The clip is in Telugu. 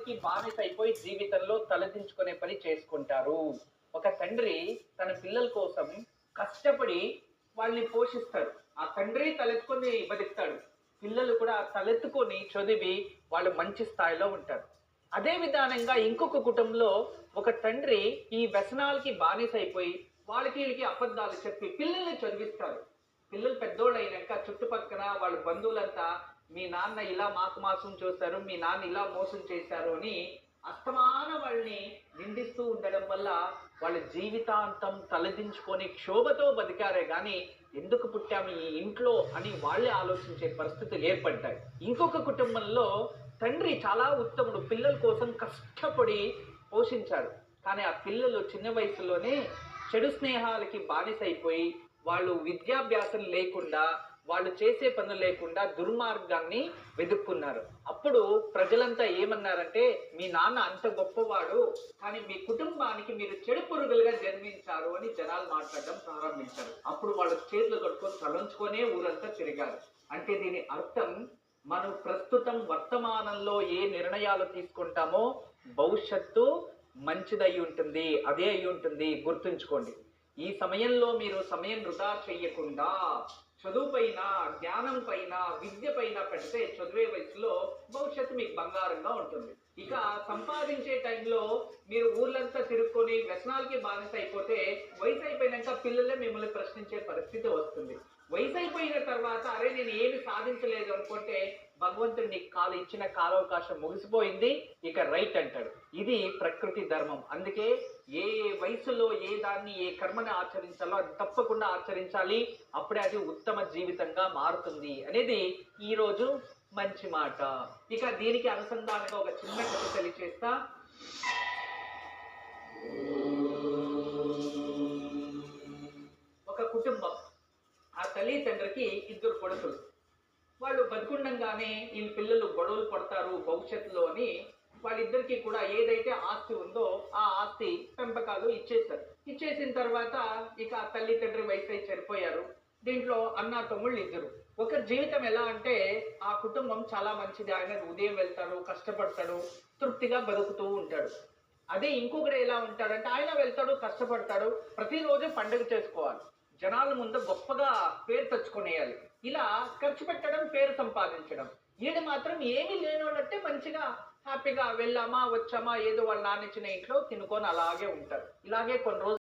వ్యసనాలకి బానిస అయిపోయి జీవితంలో తలదించుకునే పని చేసుకుంటారు. ఒక తండ్రి తన పిల్లల కోసం కష్టపడి వాళ్ళని పోషిస్తాడు. ఆ తండ్రి తలెత్తుకొని బతుకుతాడు. పిల్లలు కూడా తలెత్తుకొని చదివి వాళ్ళు మంచి స్థాయిలో ఉంటారు. అదే విధానంగా ఇంకొక కుటుంబంలో ఒక తండ్రి ఈ వ్యసనాలకి బానిస అయిపోయి వాళ్ళకి వీళ్ళకి అబద్ధాలు చెప్పి పిల్లల్ని చదివిస్తాడు. పిల్లలు పెద్దోళ్ళయినాక చుట్టుపక్కన వాళ్ళ బంధువులంతా మీ నాన్న ఇలా మాకు మాసం చూశారు, మీ నాన్న ఇలా మోసం చేశారు అని అస్తమాన వాళ్ళని నిందిస్తూ ఉండడం వల్ల వాళ్ళ జీవితాంతం తలదించుకొని క్షోభతో బతికారే గాని ఎందుకు పుట్టాము ఈ ఇంట్లో అని వాళ్ళే ఆలోచించే పరిస్థితులు ఏర్పడ్డాయి. ఇంకొక కుటుంబంలో తండ్రి చాలా ఉత్తముడు, పిల్లల కోసం కష్టపడి పోషించాడు. కానీ ఆ పిల్లలు చిన్న వయసులోనే చెడు స్నేహాలకి బానిసైపోయి వాళ్ళు విద్యాభ్యాసం లేకుండా వాళ్ళు చేసే పనులు లేకుండా దుర్మార్గాన్ని వెతుక్కున్నారు. అప్పుడు ప్రజలంతా ఏమన్నారంటే మీ నాన్న అంత గొప్పవాడు కానీ మీ కుటుంబానికి మీరు చెడు పురుగులుగా జన్మించారు అని జనాలు మాట్లాడడం ప్రారంభించారు. అప్పుడు వాళ్ళు చేతులు కట్టుకొని తలంచుకొనే ఊరంతా తిరిగారు. అంటే దీని అర్థం మనం ప్రస్తుతం వర్తమానంలో ఏ నిర్ణయాలు తీసుకుంటామో భవిష్యత్తు మంచిదై ఉంటుంది, అదే అయి ఉంటుంది. గుర్తుంచుకోండి. ఈ సమయంలో మీరు సమయం వృధా చెయ్యకుండా చదువు పైన, జ్ఞానం పైన, విద్య పైన పెడితే చదివే వయసులో భవిష్యత్తు మీకు బంగారంగా ఉంటుంది. ఇక సంపాదించే టైంలో మీరు ఊర్లంతా తిరుక్కొని వ్యసనాలకి బానిస అయిపోతే వయసు అయిపోయినాక పిల్లలే మిమ్మల్ని ప్రశ్నించే పరిస్థితి వస్తుంది. వయసు అయిపోయిన తర్వాత అరే నేను ఏమి సాధించలేదు అనుకుంటే భగవంతుడు నీకు ఇచ్చిన కాలావకాశం ముగిసిపోయింది, ఇక రైట్ అంటాడు. ఇది ప్రకృతి ధర్మం. అందుకే ఏ వయసులో ఏ దాన్ని ఏ కర్మని ఆచరించాలో అది తప్పకుండా ఆచరించాలి. అప్పుడే అది ఉత్తమ జీవితంగా మారుతుంది అనేది ఈరోజు మంచి మాట. ఇక దీనికి అనుసంధానంగా ఒక చిన్న కథ తెలియచేస్తా. ఒక కుటుంబం, ఆ తల్లి తండ్రికి ఇద్దరు కొడుకులు. వాళ్ళు బతుకుండగానే ఈ పిల్లలు గొడవలు పడతారు భవిష్యత్తులో అని వాళ్ళిద్దరికీ కూడా ఏదైతే ఆస్తి ఉందో ఆ ఆస్తి పెంపకాలు ఇచ్చేశారు. ఇచ్చేసిన తర్వాత ఇక తల్లి తండ్రి వయసు అయి చనిపోయారు. దీంట్లో అన్న తమ్ముళ్ళు ఇద్దరు. ఒకరి జీవితం ఎలా అంటే ఆ కుటుంబం చాలా మంచిది, ఆయన ఉదయం వెళ్తాడు, కష్టపడతాడు, తృప్తిగా బతుకుతూ ఉంటాడు. అదే ఇంకొకరు ఎలా ఉంటాడంటే ఆయన వెళ్తాడు, కష్టపడతాడు, ప్రతిరోజు పండుగ చేసుకోవాలి, జనాల ముందు గొప్పగా పేరు తెచ్చుకునేయాలి, ఇలా ఖర్చు పెట్టడం, పేరు సంపాదించడం. ఈయన మాత్రం ఏమీ లేనోళ్ళంటే మంచిగా హ్యాపీగా వెళ్ళామా వచ్చామా ఏదో వాళ్ళ నాన్న ఇచ్చిన ఇంట్లో తినుకొని అలాగే ఉంటారు. ఇలాగే కొన్ని రోజులు